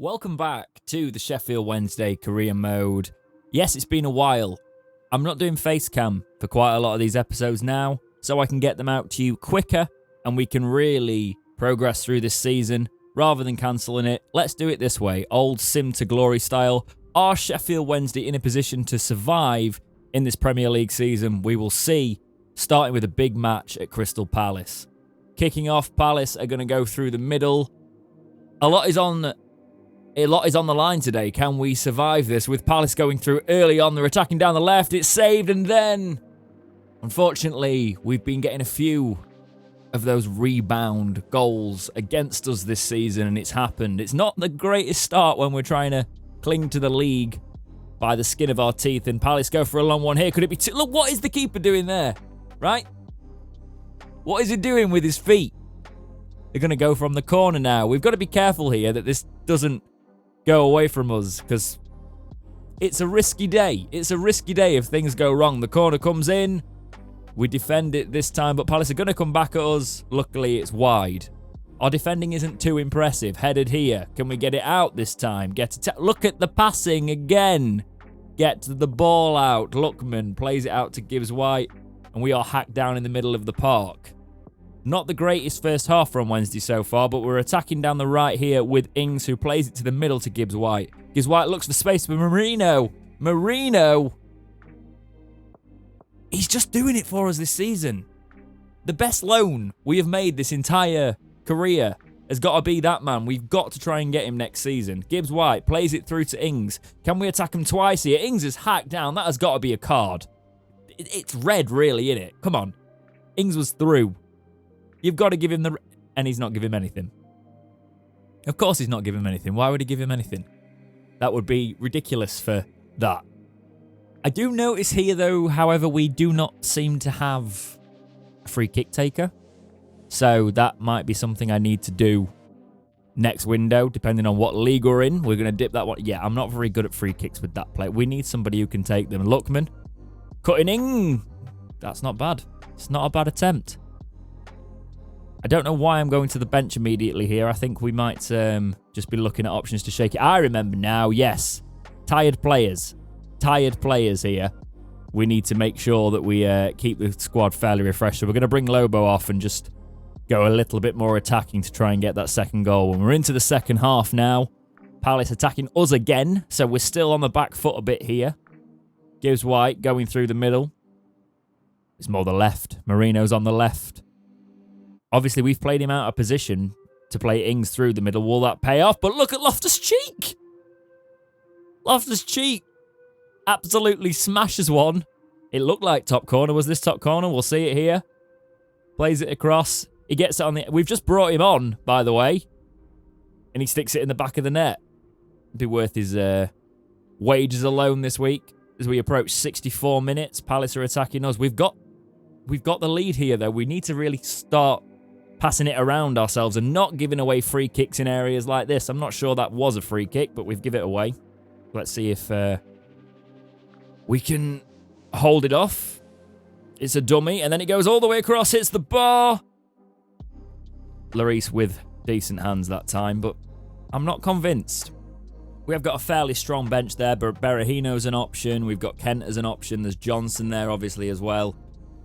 Welcome back to the Sheffield Wednesday career mode. Yes, it's been a while. I'm not doing face cam for quite a lot of these episodes now, so I can get them out to you quicker and we can really progress through this season. Rather than cancelling it, let's do it this way, old Sim to Glory style. Are Sheffield Wednesday in a position to survive in this Premier League season? We will see, starting with a big match at Crystal Palace. Kicking off, Palace are going to go through the middle. A lot is on the line today. Can we survive this? With Palace going through early on, they're attacking down the left. It's saved, and then, unfortunately, we've been getting a few of those rebound goals against us this season, and it's happened. It's not the greatest start when we're trying to cling to the league by the skin of our teeth, and Palace go for a long one here. Could it be two? Look, what is the keeper doing there? Right? What is he doing with his feet? They're going to go from the corner now. We've got to be careful here that this doesn't go away from us, because it's a risky day. It's a risky day if things go wrong. The corner comes in. We defend it this time, but Palace are going to come back at us. Luckily, it's wide. Our defending isn't too impressive. Headed here. Can we get it out this time? Look at the passing again. Get the ball out. Lookman plays it out to Gibbs White, and we are hacked down in the middle of the park. Not the greatest first half from Wednesday so far, but we're attacking down the right here with Ings, who plays it to the middle to Gibbs White. Gibbs White looks for space for Marino. He's just doing it for us this season. The best loan we have made this entire career has got to be that man. We've got to try and get him next season. Gibbs White plays it through to Ings. Can we attack him twice here? Ings is hacked down. That has got to be a card. It's red, really, isn't it? Come on. Ings was through. You've got to give him the... And he's not giving him anything. Of course he's not giving him anything. Why would he give him anything? That would be ridiculous for that. I do notice here, though, however, we do not seem to have a free kick taker. So that might be something I need to do next window, depending on what league we're in. We're going to dip that one. Yeah, I'm not very good at free kicks with that play. We need somebody who can take them. Lookman. Cutting in. That's not bad. It's not a bad attempt. I don't know why I'm going to the bench immediately here. I think we might just be looking at options to shake it. I remember now, yes. Tired players here. We need to make sure that we keep the squad fairly refreshed. So we're going to bring Lobo off and just go a little bit more attacking to try and get that second goal. And we're into the second half now. Palace attacking us again. So we're still on the back foot a bit here. Gibbs White going through the middle. It's more the left. Marino's on the left. Obviously, we've played him out of position to play Ings through the middle. Will that pay off? But look at Loftus-Cheek. Loftus-Cheek absolutely smashes one. It looked like top corner. Was this top corner? We'll see it here. Plays it across. He gets it on the... We've just brought him on, by the way. And he sticks it in the back of the net. It'd be worth his wages alone this week. As we approach 64 minutes, Palace are attacking us. We've got the lead here, though. We need to really start passing it around ourselves and not giving away free kicks in areas like this. I'm not sure that was a free kick, but we've given it away. Let's see if we can hold it off. It's a dummy, and then it goes all the way across, hits the bar. Lloris with decent hands that time, but I'm not convinced. We have got a fairly strong bench there, but Berahino's an option. We've got Kent as an option. There's Johnson there, obviously, as well.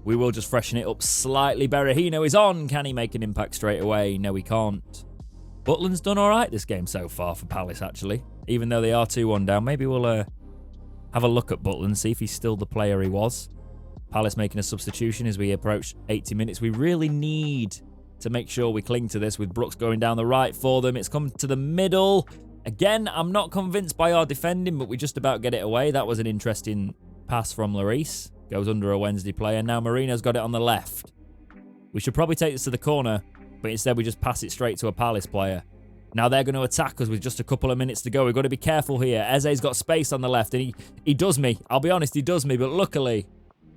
We will just freshen it up slightly. Berahino is on. Can he make an impact straight away? No, he can't. Butland's done all right this game so far for Palace, actually. Even though they are 2-1 down. Maybe we'll have a look at Butland, see if he's still the player he was. Palace making a substitution as we approach 80 minutes. We really need to make sure we cling to this with Brooks going down the right for them. It's come to the middle. Again, I'm not convinced by our defending, but we just about get it away. That was an interesting pass from Lloris. Goes under a Wednesday player. Now Marino's got it on the left. We should probably take this to the corner, but instead we just pass it straight to a Palace player. Now they're going to attack us with just a couple of minutes to go. We've got to be careful here. Eze's got space on the left, and he does me. I'll be honest, he does me, but luckily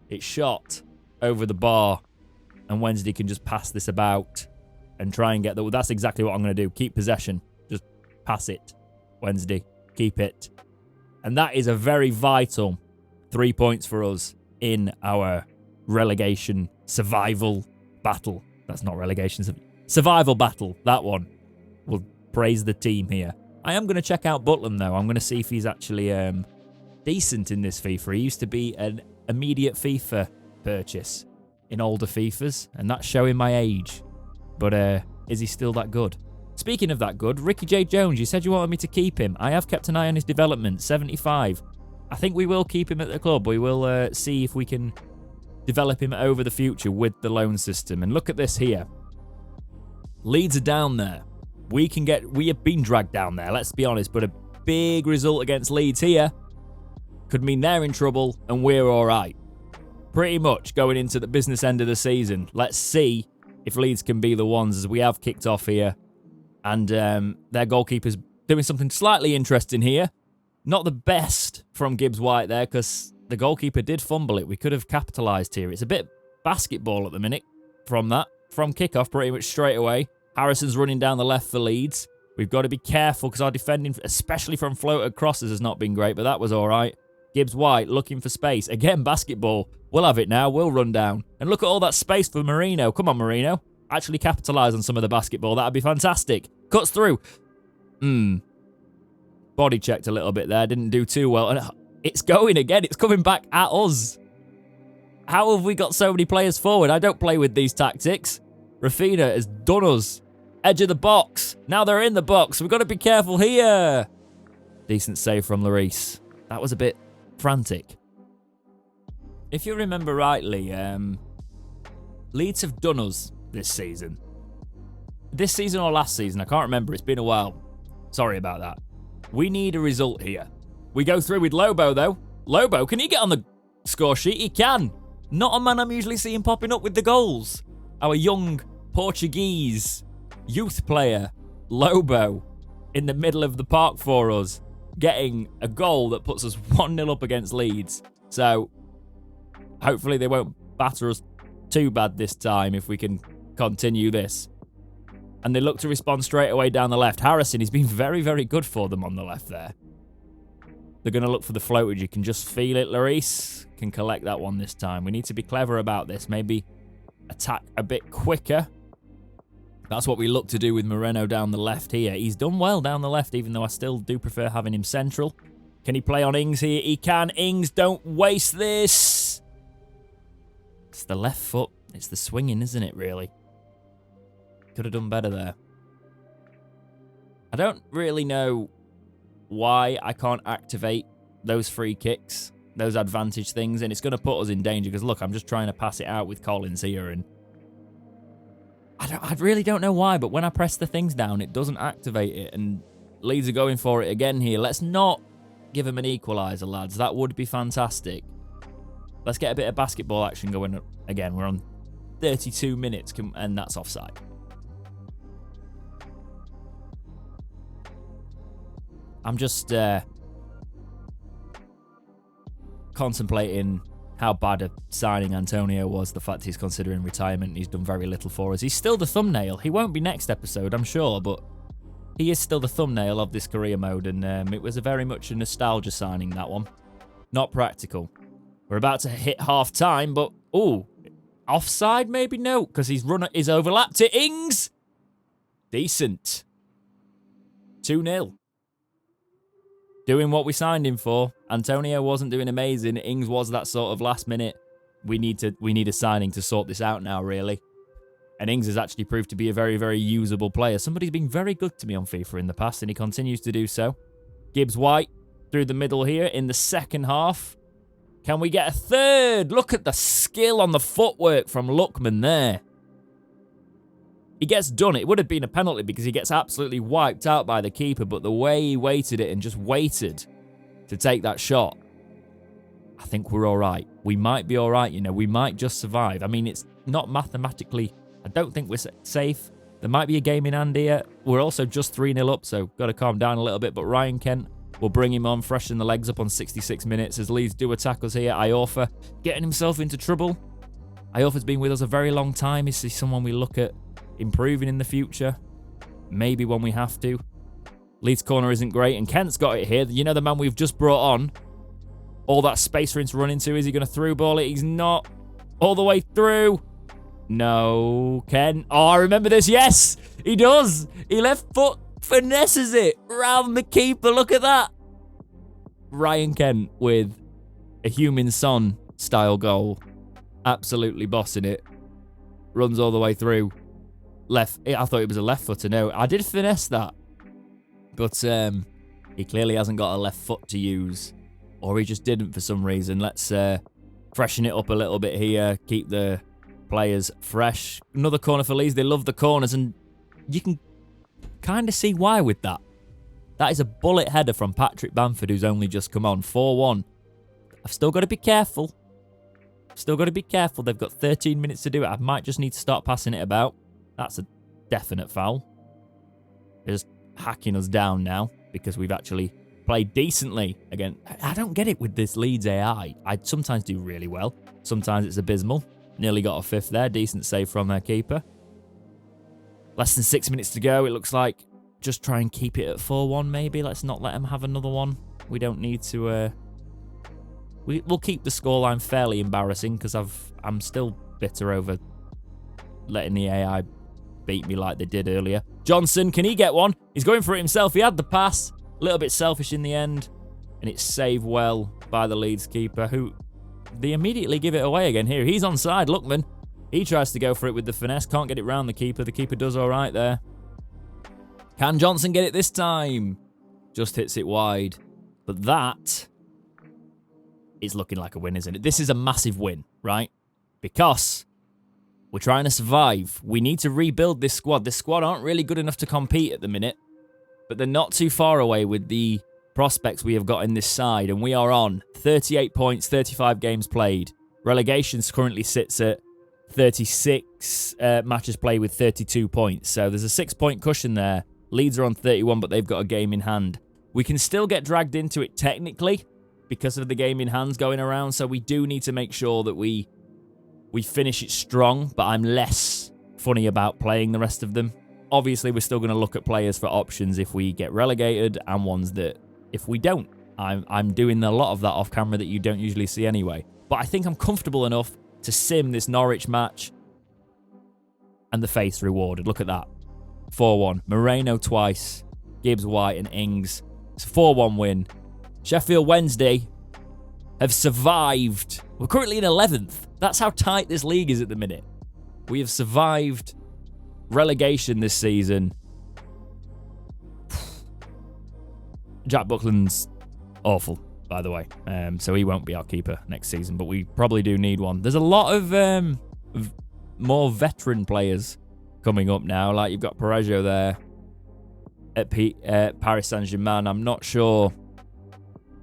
it's shot over the bar, and Wednesday can just pass this about and try and get the... That's exactly what I'm going to do. Keep possession. Just pass it, Wednesday. Keep it. And that is a very vital 3 points for us in our relegation survival battle. That's not relegation. Survival battle. That one. We'll praise the team here. I am going to check out Butland, though. I'm going to see if he's actually decent in this FIFA. He used to be an immediate FIFA purchase in older FIFAs, and that's showing my age. But is he still that good? Speaking of that good, Ricky J. Jones, you said you wanted me to keep him. I have kept an eye on his development, 75. I think we will keep him at the club. We will see if we can develop him over the future with the loan system. And look at this here. Leeds are down there. We have been dragged down there, let's be honest, but a big result against Leeds here could mean they're in trouble and we're all right. Pretty much going into the business end of the season. Let's see if Leeds can be the ones, as we have kicked off here. And their goalkeeper's doing something slightly interesting here. Not the best from Gibbs White there, because the goalkeeper did fumble it. We could have capitalised here. It's a bit basketball at the minute from that. From kickoff, pretty much straight away. Harrison's running down the left for Leeds. We've got to be careful, because our defending, especially from floated crosses, has not been great, but that was all right. Gibbs White looking for space. Again, basketball. We'll have it now. We'll run down. And look at all that space for Marino. Come on, Marino. Actually capitalise on some of the basketball. That would be fantastic. Cuts through. Body checked a little bit there. Didn't do too well. And it's going again. It's coming back at us. How have we got so many players forward? I don't play with these tactics. Rafinha has done us. Edge of the box. Now they're in the box. We've got to be careful here. Decent save from Lloris. That was a bit frantic. If you remember rightly, Leeds have done us this season. This season or last season, I can't remember. It's been a while. Sorry about that. We need a result here. We go through with Lobo, though. Lobo, can he get on the score sheet? He can. Not a man I'm usually seeing popping up with the goals. Our young Portuguese youth player, Lobo, in the middle of the park for us, getting a goal that puts us 1-0 up against Leeds. So, hopefully they won't batter us too bad this time if we can continue this. And they look to respond straight away down the left. Harrison, he's been very, very good for them on the left there. They're going to look for the floatage. You can just feel it. Lloris can collect that one this time. We need to be clever about this. Maybe attack a bit quicker. That's what we look to do with Moreno down the left here. He's done well down the left, even though I still do prefer having him central. Can he play on Ings here? He can. Ings, don't waste this. It's the left foot. It's the swinging, isn't it, really? Could have done better there. I don't really know why I can't activate those free kicks, those advantage things, and it's going to put us in danger, because look, I'm just trying to pass it out with Collins here, and I really don't know why, but when I press the things down, it doesn't activate it, and Leeds are going for it again here. Let's not give him an equaliser, lads. That would be fantastic. Let's get a bit of basketball action going again. We're on 32 minutes, and that's offside. I'm just contemplating how bad a signing Antonio was. The fact he's considering retirement, he's done very little for us. He's still the thumbnail. He won't be next episode, I'm sure, but he is still the thumbnail of this career mode, and it was very much a nostalgia signing, that one. Not practical. We're about to hit half-time, but, ooh, offside maybe? No, because he's overlapped it. Ings! Decent. 2-0. Doing what we signed him for. Antonio wasn't doing amazing. Ings was that sort of last minute. We need a signing to sort this out now, really. And Ings has actually proved to be a very, very usable player. Somebody's been very good to me on FIFA in the past, and he continues to do so. Gibbs White through the middle here in the second half. Can we get a third? Look at the skill on the footwork from Lookman there. He gets done. It would have been a penalty because he gets absolutely wiped out by the keeper, but the way he waited it and just waited to take that shot, I think we're all right. We might be all right, you know. We might just survive. I mean, it's not mathematically, I don't think we're safe. There might be a game in hand here. We're also just 3-0 up, so got to calm down a little bit, but Ryan Kent will bring him on, freshen the legs up on 66 minutes as Leeds do attack us here. Iorfa getting himself into trouble. Iorfa's been with us a very long time. Is he someone we look at improving in the future? Maybe when we have to. Leeds corner isn't great, and Kent's got it here. You know, the man we've just brought on. All that space for him to run into. Is he going to through ball it? He's not. All the way through. No, Ken. Oh, I remember this. Yes, he does. He left foot Finesses it round the keeper. Look at that. Ryan Kent with a Human Son style goal. Absolutely bossing it. Runs all the way through. Left. I thought it was a left footer. No, I did finesse that. But he clearly hasn't got a left foot to use. Or he just didn't for some reason. Let's freshen it up a little bit here. Keep the players fresh. Another corner for Leeds. They love the corners. And you can kind of see why with that. That is a bullet header from Patrick Bamford, who's only just come on. 4-1. I've still got to be careful. They've got 13 minutes to do it. I might just need to start passing it about. That's a definite foul. They're just hacking us down now because we've actually played decently. Again, I don't get it with this Leeds AI. I sometimes do really well. Sometimes it's abysmal. Nearly got a fifth there. Decent save from their keeper. Less than 6 minutes to go. It looks like just try and keep it at 4-1 maybe. Let's not let them have another one. We don't need to... We'll keep the scoreline fairly embarrassing because I'm still bitter over letting the AI beat me like they did earlier. Johnson, can he get one? He's going for it himself. He had the pass. A little bit selfish in the end. And it's saved well by the Leeds keeper, who they immediately give it away again here. He's onside, Lookman. He tries to go for it with the finesse. Can't get it round the keeper. The keeper does all right there. Can Johnson get it this time? Just hits it wide. But that is looking like a win, isn't it? This is a massive win, right? Because we're trying to survive. We need to rebuild this squad. This squad aren't really good enough to compete at the minute, but they're not too far away with the prospects we have got in this side, and we are on 38 points, 35 games played. Relegation currently sits at 36 matches played with 32 points, so there's a 6-point cushion there. Leeds are on 31, but they've got a game in hand. We can still get dragged into it technically because of the game in hands going around, so we do need to make sure that we finish it strong, but I'm less funny about playing the rest of them. Obviously, we're still going to look at players for options if we get relegated and ones that if we don't. I'm doing a lot of that off camera that you don't usually see anyway. But I think I'm comfortable enough to sim this Norwich match and the face rewarded. Look at that. 4-1. Moreno twice. Gibbs, White and Ings. It's a 4-1 win. Sheffield Wednesday have survived. We're currently in 11th. That's how tight this league is at the minute. We have survived relegation this season. Jack Buckland's awful, by the way. So he won't be our keeper next season, but we probably do need one. There's a lot of more veteran players coming up now. Like you've got Parejo there at Paris Saint-Germain. I'm not sure.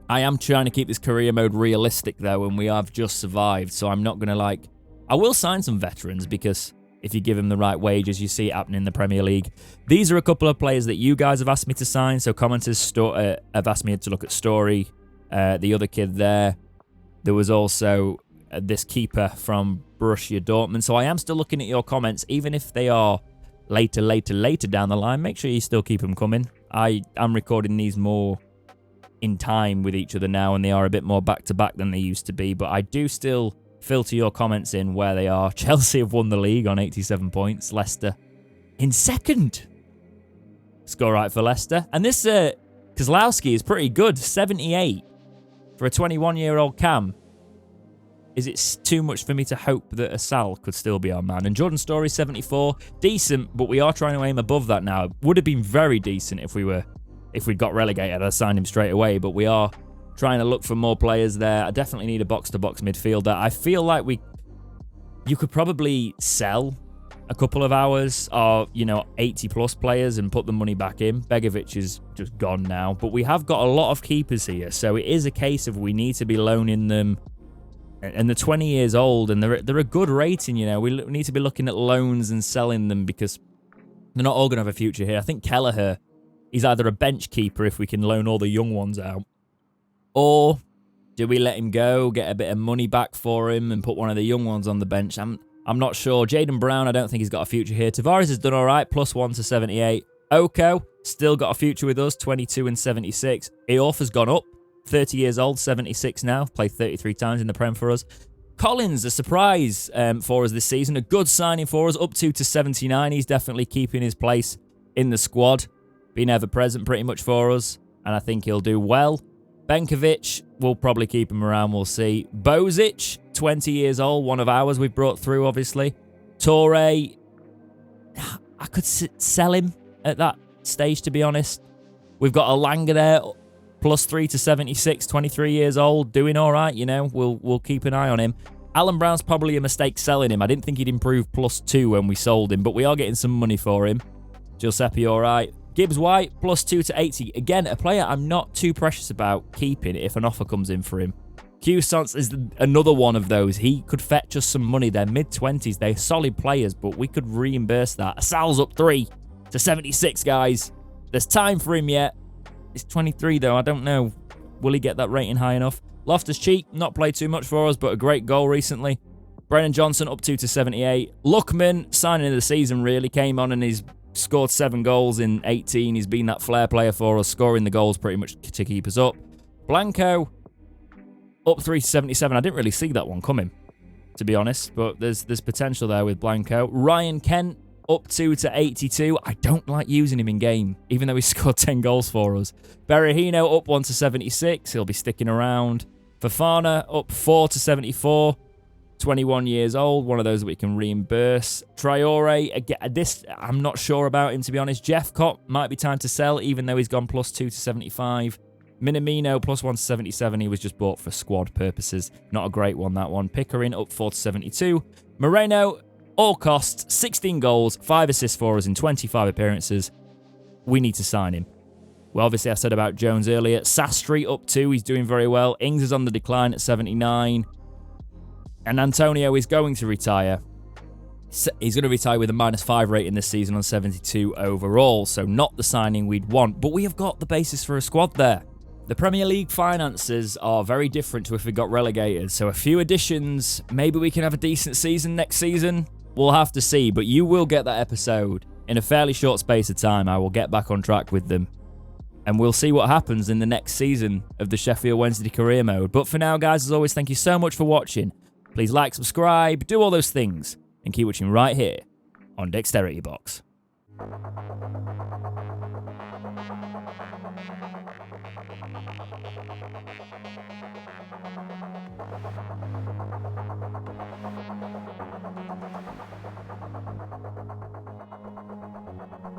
I am trying to keep this career mode realistic, though, and we have just survived. So I'm not going to I will sign some veterans because if you give them the right wages, you see it happening in the Premier League. These are a couple of players that you guys have asked me to sign. So commenters have asked me to look at Story, the other kid there. There was also this keeper from Borussia Dortmund. So I am still looking at your comments, even if they are later down the line. Make sure you still keep them coming. I am recording these more in time with each other now, and they are a bit more back-to-back than they used to be, but I do still filter your comments in where they are. Chelsea have won the league on 87 points. Leicester in second. Score right for Leicester. And this Kozlowski is pretty good. 78 for a 21-year-old Cam. Is it too much for me to hope that Asal could still be our man? And Jordan Story, 74. Decent, but we are trying to aim above that now. It would have been very decent if we'd got relegated. I'd signed him straight away, but we are trying to look for more players there. I definitely need a box-to-box midfielder. I feel like you could probably sell a couple of hours or, 80-plus players and put the money back in. Begovic is just gone now, but we have got a lot of keepers here, so it is a case of we need to be loaning them. And they're 20 years old, and they're a good rating, We need to be looking at loans and selling them because they're not all going to have a future here. I think Kelleher, he's either a bench keeper if we can loan all the young ones out, or do we let him go, get a bit of money back for him, and put one of the young ones on the bench? I'm not sure. Jaden Brown, I don't think he's got a future here. Tavares has done all right, +1 to 78. Oko, still got a future with us, 22 and 76. Eorf has gone up, 30 years old, 76 now. Played 33 times in the Prem for us. Collins, a surprise for us this season. A good signing for us, up to 79. He's definitely keeping his place in the squad. been ever present pretty much for us, and I think he'll do well. Benkovic, we'll probably keep him around, we'll see. Bozic, 20 years old, one of ours we've brought through, obviously. Torre, I could sell him at that stage, to be honest. We've got Alanga there, +3 to 76, 23 years old, doing all right, you know. We'll keep an eye on him. Alan Brown's probably a mistake selling him. I didn't think he'd improve +2 when we sold him, but we are getting some money for him. Giuseppe, all right. Gibbs White, +2 to 80. Again, a player I'm not too precious about keeping if an offer comes in for him. Q-Sons is another one of those. He could fetch us some money. They're mid-20s. They're solid players, but we could reimburse that. Sal's up 3 to 76, guys. There's time for him yet. He's 23, though. I don't know. Will he get that rating high enough? Loftus-Cheek, not played too much for us, but a great goal recently. Brennan Johnson, up 2 to 78. Luckman, signing of the season, really. Came on and he's scored 7 goals in 18. He's been that flair player for us, scoring the goals pretty much to keep us up. Blanco, up 3 to 77. I didn't really see that one coming, to be honest, but there's potential there with Blanco. Ryan Kent, up 2 to 82. I don't like using him in game, even though he scored 10 goals for us. Berahino, up 1 to 76. He'll be sticking around. Fofana, up 4 to 74. 21 years old, one of those that we can reimburse. Traore, again, this I'm not sure about him, to be honest. Jeffcott might be time to sell, even though he's gone +2 to 75. Minamino, +1 to 77. He was just bought for squad purposes. Not a great one, that one. Pickering, up 4 to 72. Moreno, all costs, 16 goals, 5 assists for us in 25 appearances. We need to sign him. Well, obviously, I said about Jones earlier. Sastry, up 2. He's doing very well. Ings is on the decline at 79. And Antonio is going to retire. He's going to retire with a -5 rating this season on 72 overall, so not the signing we'd want, but we have got the basis for a squad there. The Premier League finances are very different to if we got relegated, so a few additions, maybe we can have a decent season next season. We'll have to see, but you will get that episode in a fairly short space of time. I will get back on track with them, and we'll see what happens in the next season of the Sheffield Wednesday career mode. But for now, guys, as always, thank you so much for watching. Please like, subscribe, do all those things, and keep watching right here on Dexterity Box.